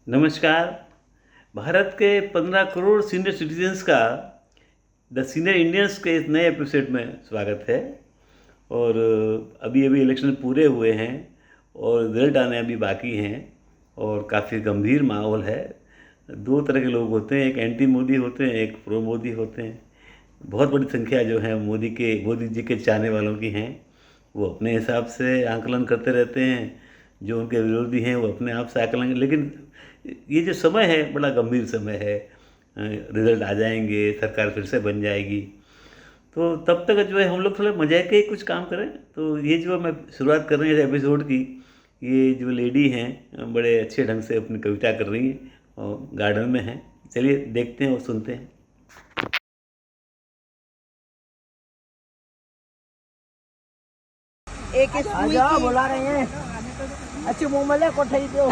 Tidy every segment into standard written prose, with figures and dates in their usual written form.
नमस्कार। भारत के 15 crore senior citizens का द सीनियर इंडियंस के इस नए एपिसोड में स्वागत है। और अभी अभी इलेक्शन पूरे हुए हैं और रिजल्ट आने अभी बाकी हैं और काफ़ी गंभीर माहौल है। दो तरह के लोग होते हैं, एक एंटी मोदी होते हैं, एक प्रो मोदी होते हैं। बहुत बड़ी संख्या जो है मोदी जी के चाहने वालों की हैं। वो अपने हिसाब से आकलन करते रहते हैं, जो उनके विरोधी हैं वो अपने आप से आकलन। लेकिन ये जो समय है बड़ा गंभीर समय है। रिजल्ट आ जाएंगे, सरकार फिर से बन जाएगी, तो तब तक जो है हम लोग थोड़ा मजा के कुछ काम करें। तो ये जो मैं शुरुआत कर रही है एपिसोड की, ये जो लेडी हैं बड़े अच्छे ढंग से अपनी कविता कर रही हैं और गार्डन में हैं। चलिए देखते हैं और सुनते हैं। एक आजा बुला रहे हैं। अच्छे मुंह में कोठे दो।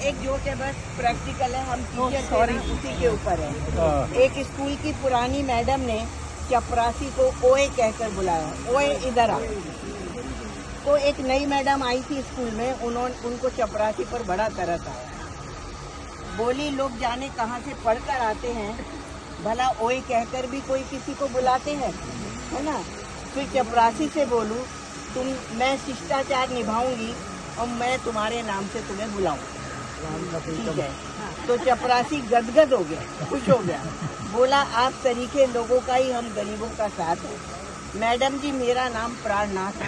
एक जोक है, बस प्रैक्टिकल है, हम टीचर सॉरी उसी के ऊपर है। एक स्कूल की पुरानी मैडम ने चपरासी को ओए कहकर बुलाया, ओए इधर आ। तो एक नई मैडम आई थी स्कूल में, उनको चपरासी पर बड़ा तरस आया। बोली, लोग जाने कहाँ से पढ़कर आते हैं, भला ओए कहकर भी कोई किसी को बुलाते हैं, है ना। फिर चपरासी से बोलूं, मैं शिष्टाचार निभाऊंगी और मैं तुम्हारे नाम से तुम्हें बुलाऊं, ठीक है। तो चपरासी गदगद हो गया, खुश हो गया, बोला, आप तरीके लोगों का ही हम गरीबों का साथ है। मैडम जी, मेरा नाम प्राणनाथ है।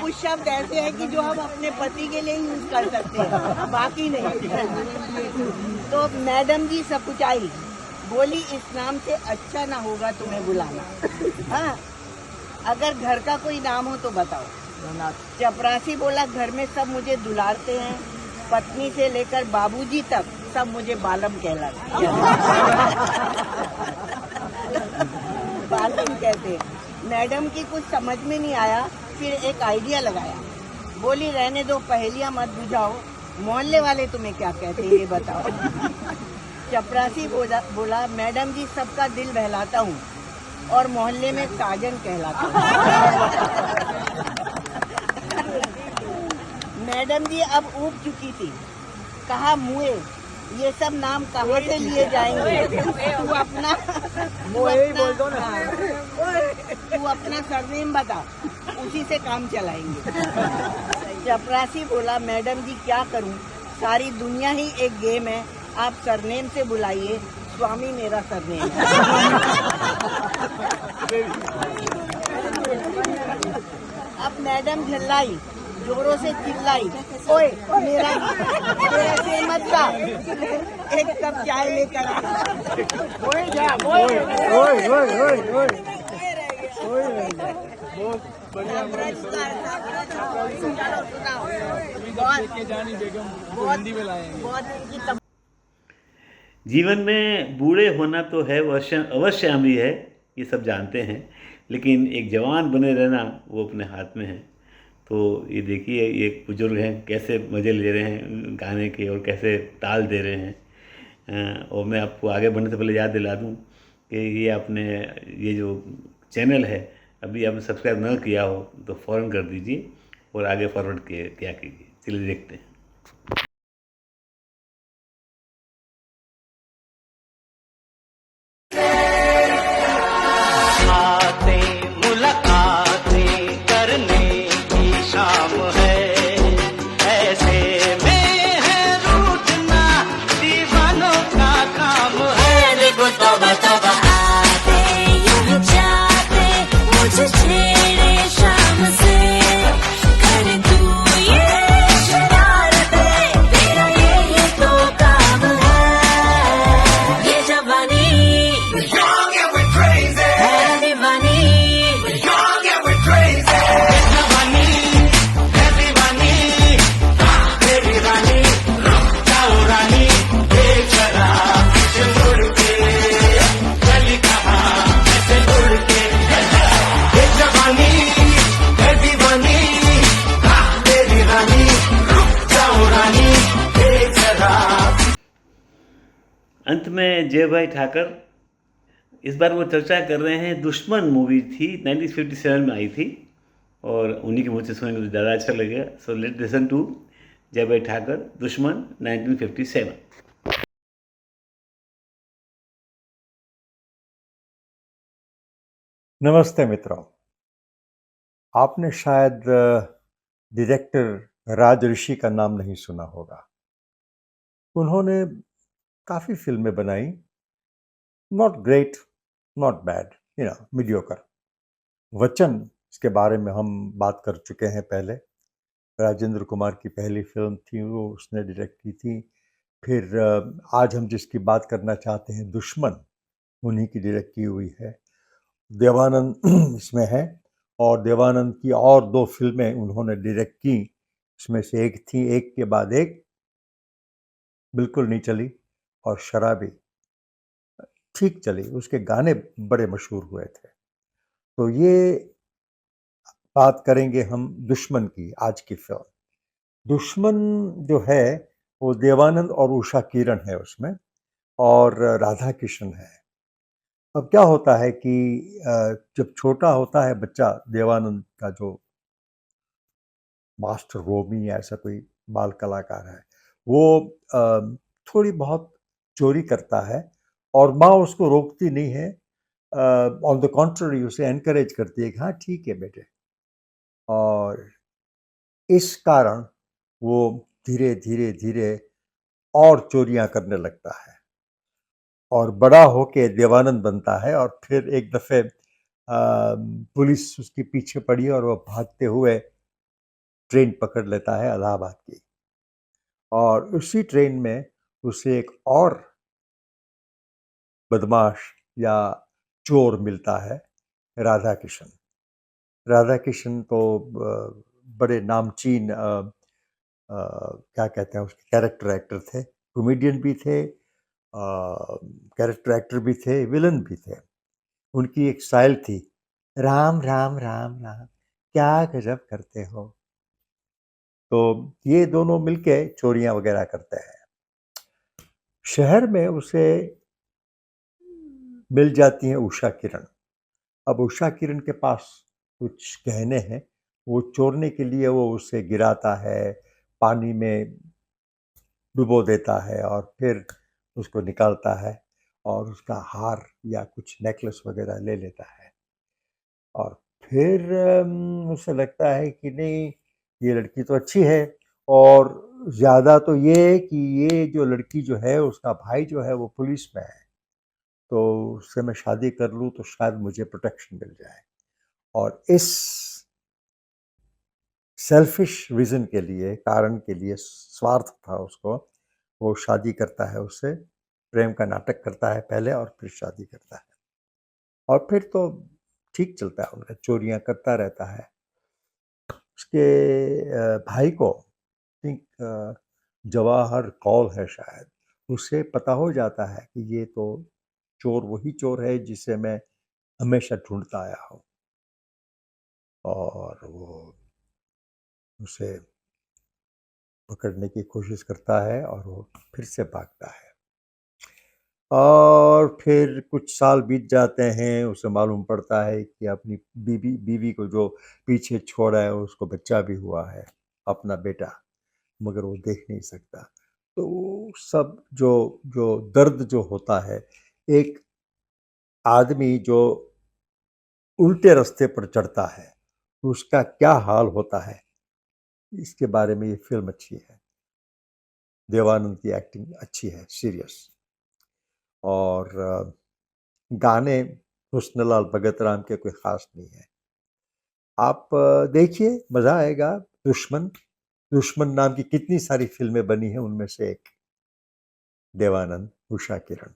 कुछ शब्द ऐसे हैं कि जो हम अपने पति के लिए यूज कर सकते हैं, बाकी नहीं। तो मैडम जी सकुचाई, बोली, इस नाम से अच्छा ना होगा तुम्हें बुलाना। हाँ, अगर घर का कोई नाम हो तो बताओ। चपरासी बोला, घर में सब मुझे दुलारते हैं, पत्नी से लेकर बाबूजी तक सब मुझे बालम कहलाते हैं। बालम कहते हैं। मैडम की कुछ समझ में नहीं आया, फिर एक आइडिया लगाया, बोली, रहने दो, पहेलियां मत बुझाओ, मोहल्ले वाले तुम्हें क्या कहते हैं ये बताओ। चपरासी बोला, मैडम जी, सबका दिल बहलाता हूँ और मोहल्ले में साजन कहलाता हूँ। मैडम जी अब ऊब चुकी थी, कहा, मुए, ये सब नाम कहाँ से लिए जाएंगे, तू अपना सरनेम बता, उसी से काम चलाएंगे। चपरासी बोला, मैडम जी क्या करूं, सारी दुनिया ही एक गेम है, आप सरनेम से बुलाइए, स्वामी मेरा सरनेम है। अब मैडम झल्लाई, जोरों से चिल्लाई, ओए मेरा से मत जा, एक कप चाय लेकर आ। ओए जा, ओए ओए ओए ओए ओए। बहुत बढ़िया। जीवन में बूढ़े होना तो है अवश्य आमरी है, ये सब जानते हैं, लेकिन एक जवान बने रहना वो अपने हाथ में है। तो ये देखिए, ये बुजुर्ग हैं कैसे मज़े ले रहे हैं गाने के और कैसे ताल दे रहे हैं। और मैं आपको आगे बढ़ने से पहले याद दिला दूं कि ये जो चैनल है, अभी आपने सब्सक्राइब न किया हो तो फ़ौरन कर दीजिए और आगे फॉरवर्ड क्या कीजिए। चलिए देखते हैं। अंत में जय भाई ठाकर इस बार वो चर्चा कर रहे हैं, दुश्मन मूवी थी 1957 में आई थी, और उन्हीं के मुँह से सुनेंगे तो ज़्यादा अच्छा लगेगा। सो लेट लिसन टू जय भाई ठाकर, दुश्मन 1957। नमस्ते मित्रों। आपने शायद डायरेक्टर राज ऋषि का नाम नहीं सुना होगा। उन्होंने काफ़ी फिल्में बनाई, not great, not bad, mediocre. वचन, इसके बारे में हम बात कर चुके हैं पहले। राजेंद्र कुमार की पहली फिल्म थी, वो उसने डायरेक्ट की थी। फिर आज हम जिसकी बात करना चाहते हैं, दुश्मन, उन्हीं की डायरेक्ट की हुई है। देवानंद इसमें है, और देवानंद की और 2 फिल्में उन्होंने डायरेक्ट की। इसमें से एक थी एक के बाद एक, बिल्कुल नहीं चली, और शराबी ठीक चली, उसके गाने बड़े मशहूर हुए थे। तो ये बात करेंगे हम दुश्मन की, आज की फिल्म। दुश्मन जो है वो देवानंद और उषा किरण है उसमें, और राधा किशन है। अब क्या होता है कि जब छोटा होता है बच्चा, देवानंद का जो मास्टर रोमी या ऐसा कोई बाल कलाकार है, वो थोड़ी बहुत चोरी करता है, और माँ उसको रोकती नहीं है। ऑन द कॉन्ट्ररी उसे एनकरेज करती है कि हाँ ठीक है बेटे। और इस कारण वो धीरे धीरे धीरे और चोरियां करने लगता है, और बड़ा होके देवानंद बनता है। और फिर एक दफ़े पुलिस उसके पीछे पड़ी और वो भागते हुए ट्रेन पकड़ लेता है इलाहाबाद की, और उसी ट्रेन में उसे एक और बदमाश या चोर मिलता है, राधा किशन। राधा किशन तो बड़े नामचीन क्या कहते हैं उसके कैरेक्टर एक्टर थे, कॉमेडियन भी थे, कैरेक्टर एक्टर भी थे, विलन भी थे। उनकी एक स्टाइल थी, राम राम राम राम, क्या गजब करते हो। तो ये दोनों मिलके चोरियां वगैरह करते हैं। शहर में उसे मिल जाती है उषा किरण। अब उषा किरण के पास कुछ गहने हैं, वो चोरने के लिए वो उसे गिराता है, पानी में डुबो देता है, और फिर उसको निकालता है, और उसका हार या कुछ नेकलेस वगैरह ले लेता है। और फिर उसे लगता है कि नहीं, ये लड़की तो अच्छी है, और ज़्यादा तो ये कि ये जो लड़की जो है, उसका भाई जो है वो पुलिस में है, तो उससे मैं शादी कर लूँ तो शायद मुझे प्रोटेक्शन मिल जाए। और इस सेल्फिश रीज़न के लिए, कारण के लिए, स्वार्थ था उसको, वो शादी करता है उससे, प्रेम का नाटक करता है पहले और फिर शादी करता है। और फिर तो ठीक चलता है उनका, चोरियां करता रहता है। उसके भाई को, थिंक जवाहर कौल है शायद, उसे पता हो जाता है कि ये तो चोर वही चोर है जिसे मैं हमेशा ढूंढता आया हूँ, और वो उसे पकड़ने की कोशिश करता है, और वो फिर से भागता है। और फिर कुछ साल बीत जाते हैं, उसे मालूम पड़ता है कि अपनी बीवी को जो पीछे छोड़ा है उसको बच्चा भी हुआ है, अपना बेटा, मगर वो देख नहीं सकता। तो वो सब जो जो दर्द जो होता है, एक आदमी जो उल्टे रास्ते पर चढ़ता है, उसका क्या हाल होता है, इसके बारे में ये फिल्म अच्छी है। देवानंद की एक्टिंग अच्छी है, सीरियस। और गाने हुस्नलाल भगत राम के कोई ख़ास नहीं है। आप देखिए, मज़ा आएगा। दुश्मन, दुश्मन नाम की कितनी सारी फ़िल्में बनी हैं, उनमें से एक देवानंद, उषा किरण।